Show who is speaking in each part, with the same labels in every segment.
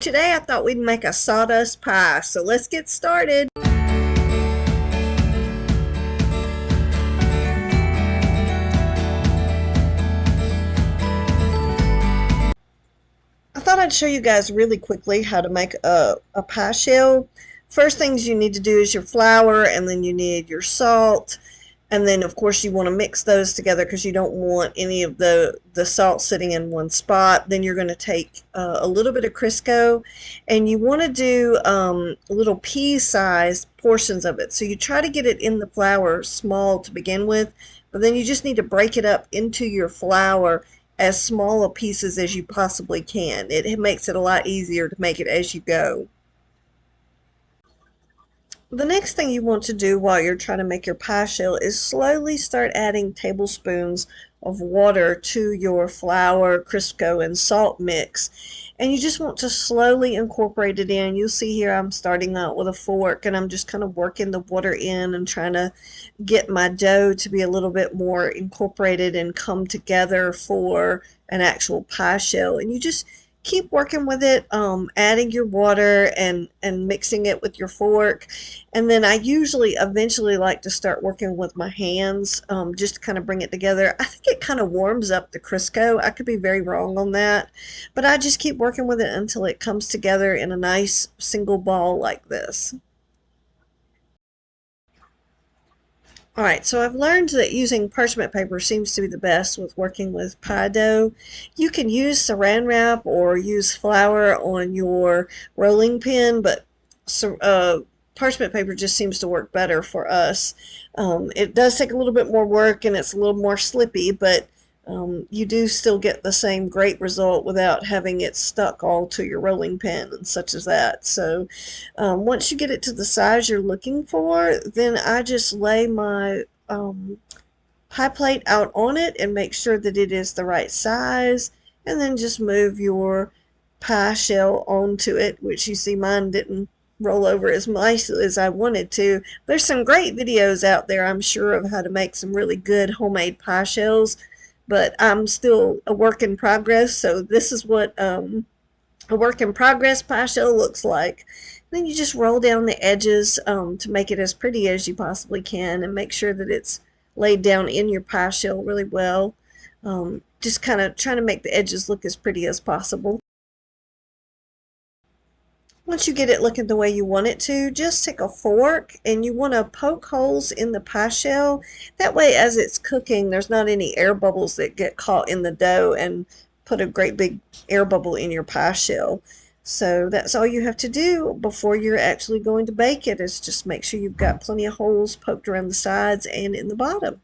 Speaker 1: Today I thought we'd make a sawdust pie, so let's get started. I thought I'd show you guys really quickly how to make a pie shell. First things you need to do is your flour, and then you need your salt. And then, of course, you want to mix those together because you don't want any of the salt sitting in one spot. Then you're going to take a little bit of Crisco, and you want to do little pea-sized portions of it. So you try to get it in the flour small to begin with, but then you just need to break it up into your flour as small a pieces as you possibly can. It makes it a lot easier to make it as you go. The next thing you want to do while you're trying to make your pie shell is slowly start adding tablespoons of water to your flour, Crisco, and salt mix. And you just want to slowly incorporate it in. You'll see here I'm starting out with a fork, and I'm just kind of working the water in and trying to get my dough to be a little bit more incorporated and come together for an actual pie shell. And you just keep working with it, adding your water and mixing it with your fork. And then I usually eventually like to start working with my hands, just to kind of bring it together. I think it kind of warms up the Crisco. I could be very wrong on that, but I just keep working with it until it comes together in a nice single ball like this. Alright, so I've learned that using parchment paper seems to be the best with working with pie dough. You can use saran wrap or use flour on your rolling pin, but parchment paper just seems to work better for us. It does take a little bit more work and it's a little more slippy, but you do still get the same great result without having it stuck all to your rolling pin and such as that. So once you get it to the size you're looking for, then I just lay my pie plate out on it and make sure that it is the right size, and then just move your pie shell onto it, which you see mine didn't roll over as nicely as I wanted to. There's some great videos out there, I'm sure, of how to make some really good homemade pie shells, but I'm still a work in progress, so this is what a work in progress pie shell looks like. Then you just roll down the edges to make it as pretty as you possibly can, and make sure that it's laid down in your pie shell really well. Just kind of trying to make the edges look as pretty as possible. Once you get it looking the way you want it to, just take a fork and you want to poke holes in the pie shell. That way, as it's cooking, there's not any air bubbles that get caught in the dough and put a great big air bubble in your pie shell. So that's all you have to do before you're actually going to bake it, is just make sure you've got plenty of holes poked around the sides and in the bottom.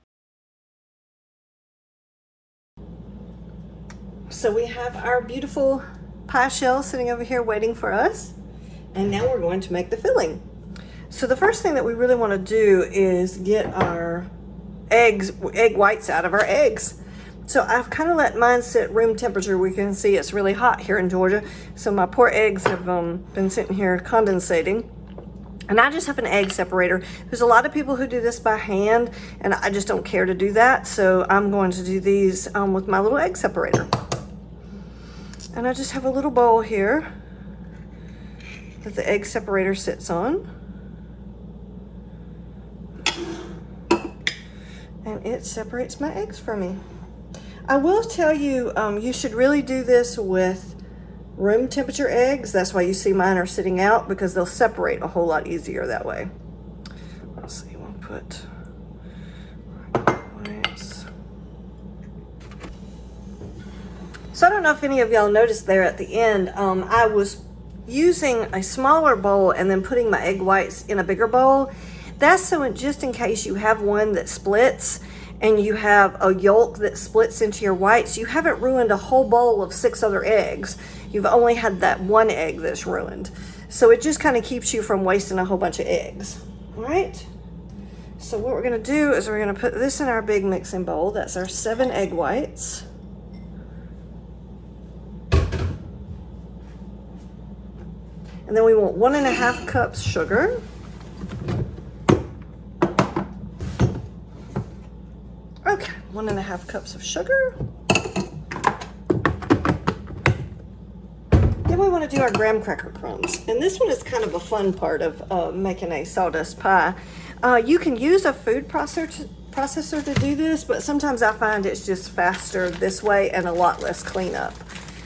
Speaker 1: So we have our beautiful pie shell sitting over here waiting for us. And now we're going to make the filling. So the first thing that we really want to do is get our egg whites out of our eggs. So I've kind of let mine sit room temperature. We can see it's really hot here in Georgia. So my poor eggs have been sitting here condensating. And I just have an egg separator. There's a lot of people who do this by hand, and I just don't care to do that. So I'm going to do these with my little egg separator. And I just have a little bowl here that the egg separator sits on. And it separates my eggs for me. I will tell you, you should really do this with room temperature eggs. That's why you see mine are sitting out, because they'll separate a whole lot easier that way. Let's see, we'll put whites. So I don't know if any of y'all noticed there at the end, I was using a smaller bowl and then putting my egg whites in a bigger bowl. That's so just in case you have one that splits and you have a yolk that splits into your whites, you haven't ruined a whole bowl of 6 other eggs. You've only had that one egg that's ruined. So it just kind of keeps you from wasting a whole bunch of eggs. All right. So what we're going to do is we're going to put this in our big mixing bowl. That's our 7 egg whites. And then we want 1.5 cups sugar. Okay, 1.5 cups of sugar. Then we want to do our graham cracker crumbs. And this one is kind of a fun part of making a sawdust pie. You can use a food processor to do this, but sometimes I find it's just faster this way and a lot less cleanup.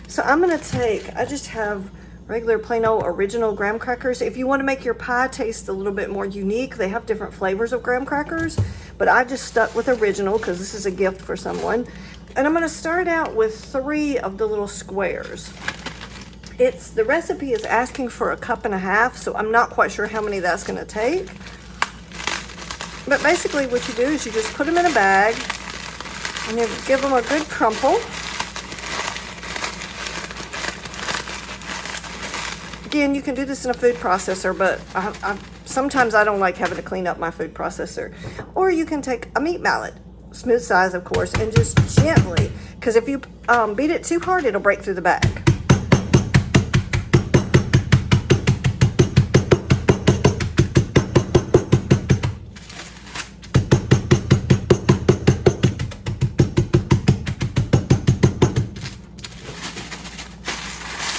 Speaker 1: So I'm going to I just have regular plain old original graham crackers. If you want to make your pie taste a little bit more unique, they have different flavors of graham crackers, but I just stuck with original because this is a gift for someone. And I'm going to start out with 3 of the little squares. The recipe is asking for 1.5 cups, so I'm not quite sure how many that's going to take. But basically what you do is you just put them in a bag and you give them a good crumple. Again, you can do this in a food processor, but sometimes I don't like having to clean up my food processor. Or you can take a meat mallet, smooth size of course, and just gently, because if you beat it too hard, it'll break through the bag.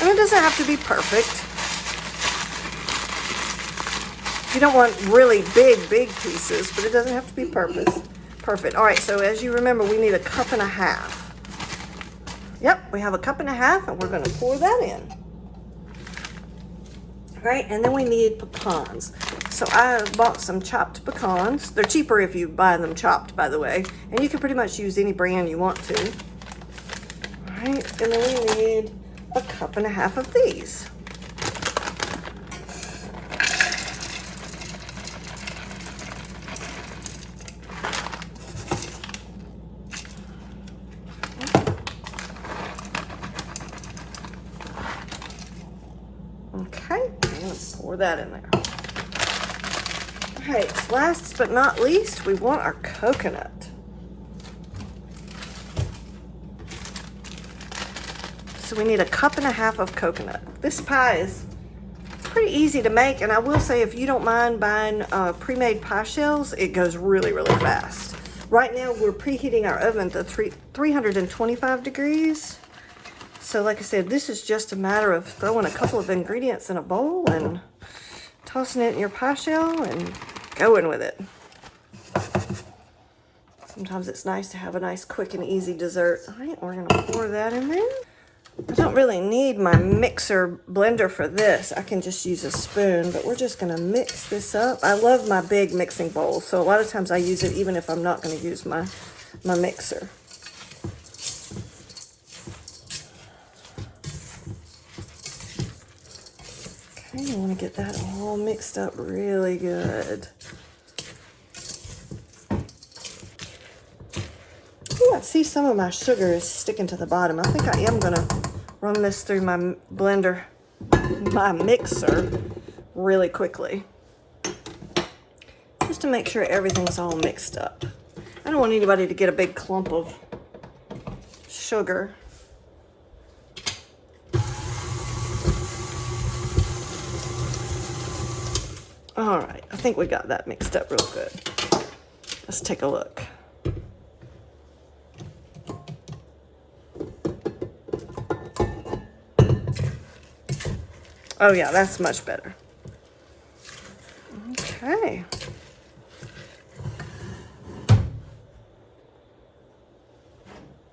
Speaker 1: And it doesn't have to be perfect. You don't want really big pieces, but it doesn't have to be perfect. All right, so as you remember, we need 1.5 cups. Yep, we have 1.5 cups, and we're going to pour that in. All right, and then we need pecans. So I bought some chopped pecans. They're cheaper if you buy them chopped, by the way. And you can pretty much use any brand you want to. All right, and then we need 1.5 cups of these. Okay, let's pour that in there. All right, last but not least, we want our coconut. So we need 1.5 cups of coconut. This pie is pretty easy to make, and I will say if you don't mind buying pre-made pie shells, it goes really fast. Right now we're preheating our oven to 325 degrees. So like I said, this is just a matter of throwing a couple of ingredients in a bowl and tossing it in your pie shell and going with it. Sometimes it's nice to have a nice quick and easy dessert. All right, we're gonna pour that in there. I don't really need my mixer blender for this. I can just use a spoon, but we're just gonna mix this up. I love my big mixing bowl, so a lot of times I use it even if I'm not gonna use my mixer. Okay, I wanna get that all mixed up really good. Ooh, I see some of my sugar is sticking to the bottom. I think I am gonna run this through my blender, my mixer, really quickly. Just to make sure everything's all mixed up. I don't want anybody to get a big clump of sugar. All right, I think we got that mixed up real good. Let's take a look. Oh yeah, that's much better. Okay.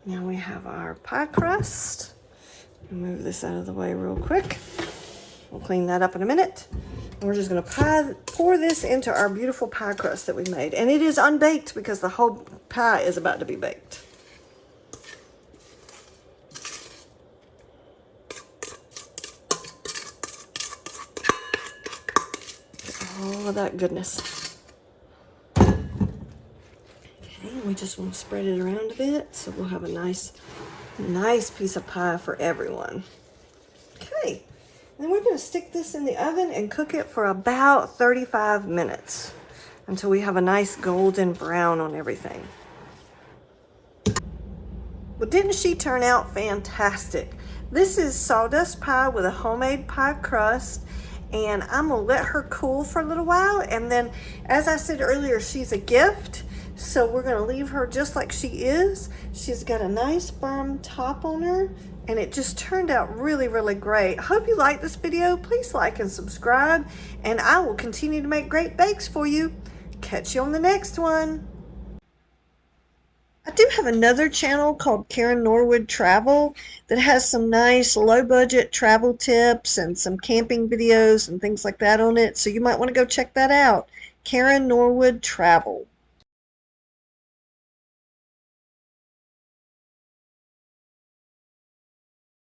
Speaker 1: Now we have our pie crust. Move this out of the way real quick. We'll clean that up in a minute. And we're just gonna pour this into our beautiful pie crust that we made. And it is unbaked because the whole pie is about to be baked. All of that goodness. Okay, we just want to spread it around a bit so we'll have a nice piece of pie for everyone. Okay, then we're going to stick this in the oven and cook it for about 35 minutes until we have a nice golden brown on everything. Well, didn't she turn out fantastic? This is sawdust pie with a homemade pie crust. And I'm gonna let her cool for a little while, and then as I said earlier, she's a gift, So we're going to leave her just like she is. She's got a nice firm top on her, and it just turned out really, really great. Hope you like this video. Please like and subscribe, and I will continue to make great bakes for you. Catch you on the next one. I do have another channel called Karen Norwood Travel that has some nice low budget travel tips and some camping videos and things like that on it. So you might want to go check that out. Karen Norwood Travel.